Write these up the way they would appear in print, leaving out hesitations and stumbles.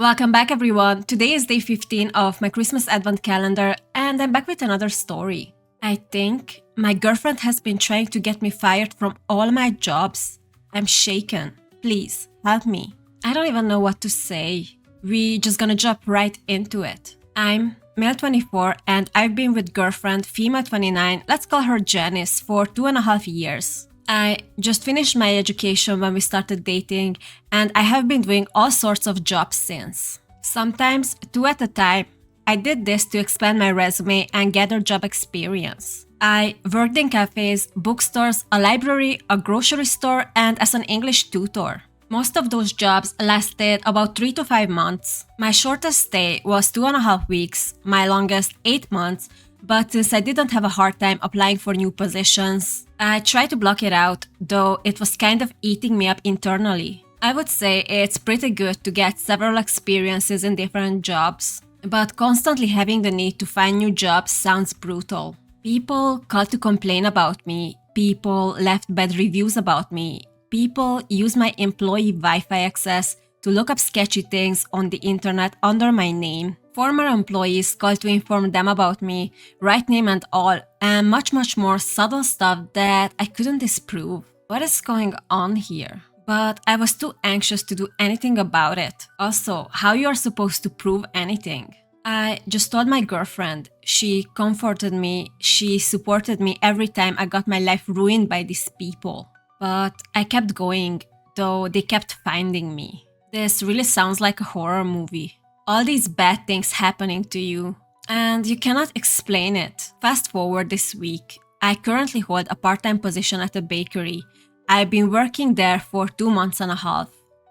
Welcome back, everyone. Today is day 15 of my Christmas Advent calendar, and I'm back with another story. I think my girlfriend has been trying to get me fired from all my jobs. I'm shaken. Please, help me. I don't even know what to say. We just gonna jump right into it. I'm male 24 and I've been with girlfriend female 29, let's call her Janice, for 2.5 years. I just finished my education when we started dating, and I have been doing all sorts of jobs since. Sometimes 2 at a time. I did this to expand my resume and gather job experience. I worked in cafes, bookstores, a library, a grocery store, and as an English tutor. Most of those jobs lasted about 3 to 5 months. My shortest stay was 2.5 weeks, my longest 8 months, but since I didn't have a hard time applying for new positions, I tried to block it out, though it was kind of eating me up internally. I would say it's pretty good to get several experiences in different jobs, but constantly having the need to find new jobs sounds brutal. People called to complain about me, people left bad reviews about me, people use my employee Wi-Fi access to look up sketchy things on the internet under my name. Former employees called to inform them about me, right name and all, and much more subtle stuff that I couldn't disprove. What is going on here? But I was too anxious to do anything about it. Also, how you are supposed to prove anything? I just told my girlfriend. She comforted me, she supported me every time I got my life ruined by these people. But I kept going, though they kept finding me. This really sounds like a horror movie. All these bad things happening to you, and you cannot explain it. Fast forward this week. I currently hold a part-time position at a bakery. I've been working there for 2.5 months.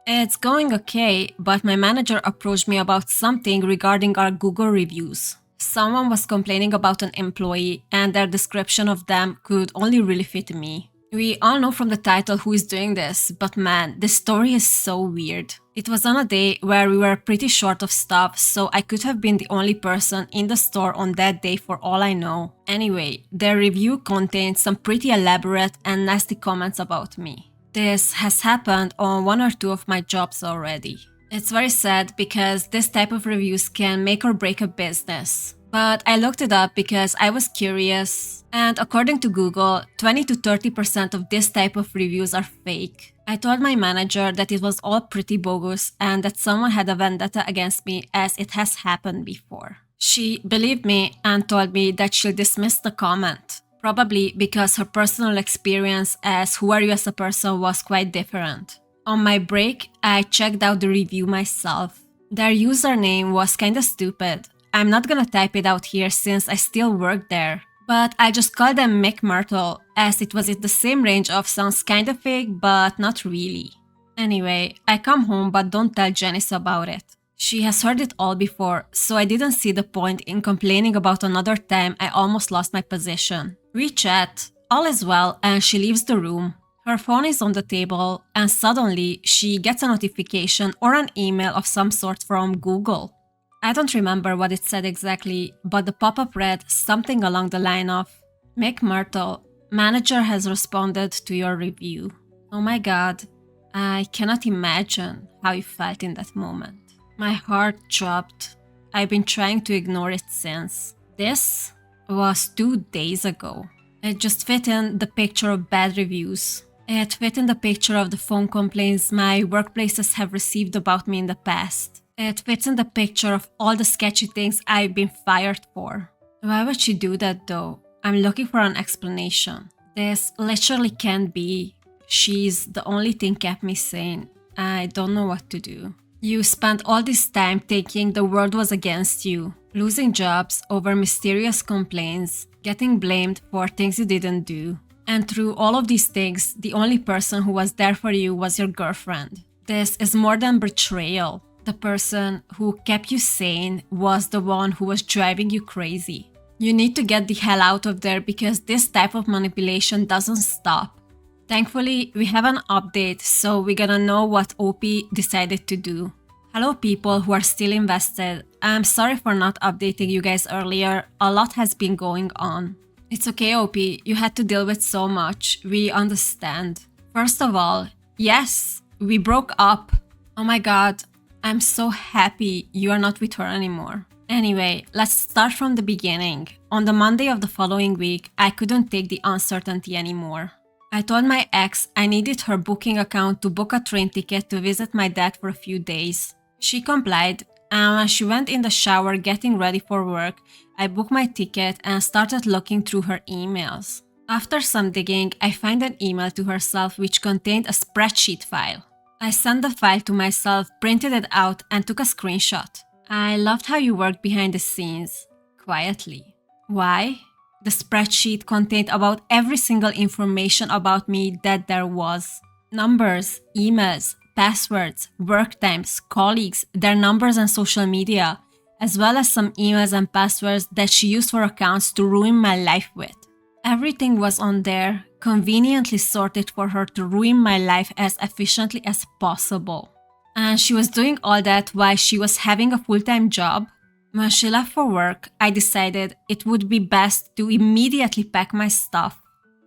It's going okay, but my manager approached me about something regarding our Google reviews. Someone was complaining about an employee, and their description of them could only really fit me. We all know from the title who is doing this, but man, this story is so weird. It was on a day where we were pretty short of stuff, so I could have been the only person in the store on that day for all I know. Anyway, their review contained some pretty elaborate and nasty comments about me. This has happened on 1 or 2 of my jobs already. It's very sad because this type of reviews can make or break a business. But I looked it up because I was curious, and according to Google, 20 to 30% of this type of reviews are fake. I told my manager that it was all pretty bogus and that someone had a vendetta against me as it has happened before. She believed me and told me that she'll dismiss the comment, probably because her personal experience as Who Are You as a person was quite different. On my break, I checked out the review myself. Their username was kinda stupid. I'm not gonna type it out here since I still work there, but I just call them Mick Myrtle as it was in the same range of sounds kinda fake but not really. Anyway, I come home but don't tell Janice about it. She has heard it all before, so I didn't see the point in complaining about another time I almost lost my position. We chat, all is well, and she leaves the room. Her phone is on the table and suddenly she gets a notification or an email of some sort from Google. I don't remember what it said exactly, but the pop-up read something along the line of, Mick Myrtle, manager has responded to your review. Oh my god, I cannot imagine how you felt in that moment. My heart dropped. I've been trying to ignore it since. This was 2 days ago. It just fit in the picture of bad reviews. It fit in the picture of the phone complaints my workplaces have received about me in the past. It fits in the picture of all the sketchy things I've been fired for. Why would she do that though? I'm looking for an explanation. This literally can't be. She's the only thing kept me sane. I don't know what to do. You spent all this time thinking the world was against you, losing jobs over mysterious complaints, getting blamed for things you didn't do. And through all of these things, the only person who was there for you was your girlfriend. This is more than betrayal. The person who kept you sane was the one who was driving you crazy. You need to get the hell out of there because this type of manipulation doesn't stop. Thankfully, we have an update, so we're gonna know what OP decided to do. Hello people who are still invested. I'm sorry for not updating you guys earlier. A lot has been going on. It's okay, OP. You had to deal with so much. We understand. First of all, yes, we broke up. Oh my god. I'm so happy you are not with her anymore. Anyway, let's start from the beginning. On the Monday of the following week, I couldn't take the uncertainty anymore. I told my ex I needed her booking account to book a train ticket to visit my dad for a few days. She complied, and when she went in the shower getting ready for work, I booked my ticket and started looking through her emails. After some digging, I found an email to herself which contained a spreadsheet file. I sent the file to myself, printed it out, and took a screenshot. I loved how you worked behind the scenes, quietly. Why? The spreadsheet contained about every single information about me that there was. Numbers, emails, passwords, work times, colleagues, their numbers and social media, as well as some emails and passwords that she used for accounts to ruin my life with. Everything was on there, conveniently sorted for her to ruin my life as efficiently as possible. And she was doing all that while she was having a full-time job. When she left for work, I decided it would be best to immediately pack my stuff.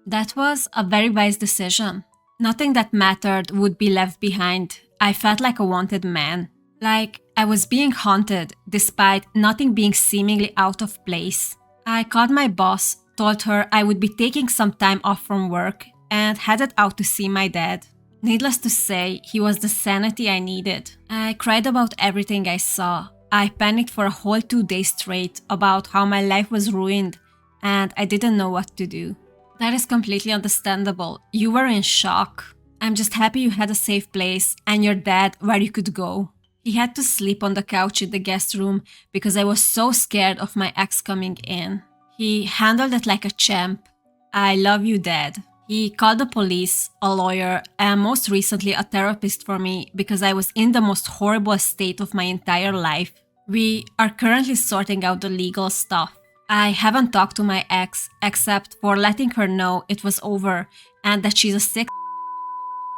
That was a very wise decision. Nothing that mattered would be left behind. I felt like a wanted man. Like I was being haunted, despite nothing being seemingly out of place. I called my boss, told her I would be taking some time off from work, and headed out to see my dad. Needless to say, he was the sanity I needed. I cried about everything I saw. I panicked for a whole 2 days straight about how my life was ruined, and I didn't know what to do. That is completely understandable. You were in shock. I'm just happy you had a safe place and your dad where you could go. He had to sleep on the couch in the guest room because I was so scared of my ex coming in. He handled it like a champ. I love you, Dad. He called the police, a lawyer, and most recently a therapist for me because I was in the most horrible state of my entire life. We are currently sorting out the legal stuff. I haven't talked to my ex except for letting her know it was over and that she's a sick.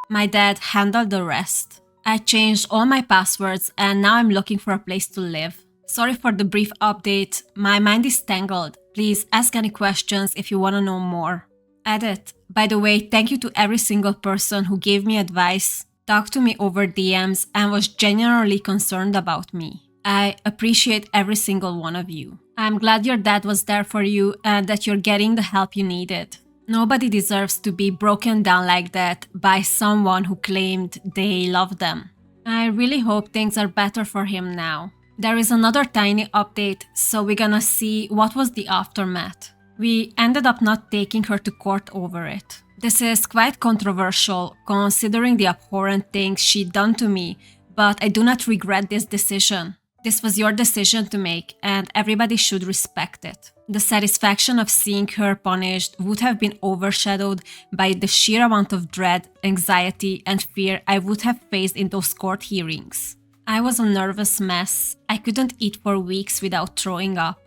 My dad handled the rest. I changed all my passwords and now I'm looking for a place to live. Sorry for the brief update. My mind is tangled. Please ask any questions if you want to know more. Edit. By the way, thank you to every single person who gave me advice, talked to me over DMs, and was genuinely concerned about me. I appreciate every single one of you. I'm glad your dad was there for you and that you're getting the help you needed. Nobody deserves to be broken down like that by someone who claimed they love them. I really hope things are better for him now. There is another tiny update, so we're gonna see what was the aftermath. We ended up not taking her to court over it. This is quite controversial considering the abhorrent things she'd done to me, but I do not regret this decision. This was your decision to make, and everybody should respect it. The satisfaction of seeing her punished would have been overshadowed by the sheer amount of dread, anxiety, and fear I would have faced in those court hearings. I was a nervous mess. I couldn't eat for weeks without throwing up.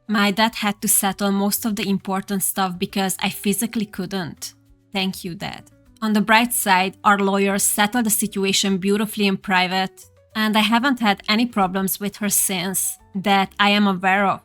My dad had to settle most of the important stuff because I physically couldn't. Thank you, Dad. On the bright side, our lawyers settled the situation beautifully in private, and I haven't had any problems with her since that I am aware of.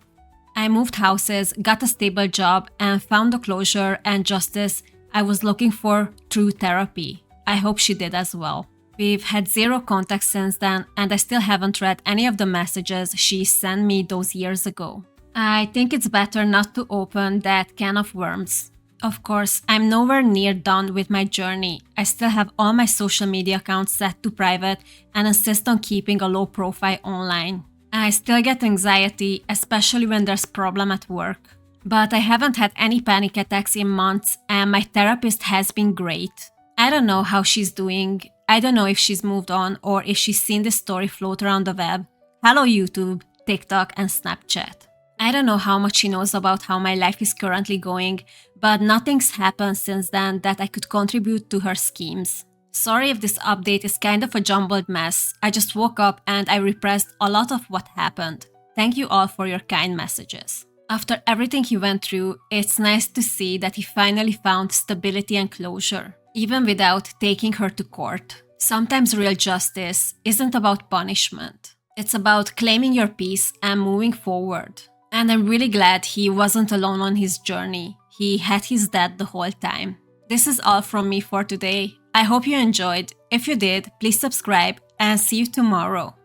I moved houses, got a stable job, and found the closure and justice I was looking for through therapy. I hope she did as well. We've had zero contact since then, and I still haven't read any of the messages she sent me those years ago. I think it's better not to open that can of worms. Of course, I'm nowhere near done with my journey. I still have all my social media accounts set to private and insist on keeping a low profile online. I still get anxiety, especially when there's problem at work. But I haven't had any panic attacks in months, and my therapist has been great. I don't know how she's doing. I don't know if she's moved on or if she's seen this story float around the web. Hello YouTube, TikTok, and Snapchat. I don't know how much she knows about how my life is currently going, but nothing's happened since then that I could contribute to her schemes. Sorry if this update is kind of a jumbled mess. I just woke up and I repressed a lot of what happened. Thank you all for your kind messages. After everything he went through, it's nice to see that he finally found stability and closure, even without taking her to court. Sometimes real justice isn't about punishment. It's about claiming your peace and moving forward. And I'm really glad he wasn't alone on his journey. He had his dad the whole time. This is all from me for today. I hope you enjoyed. If you did, please subscribe and see you tomorrow.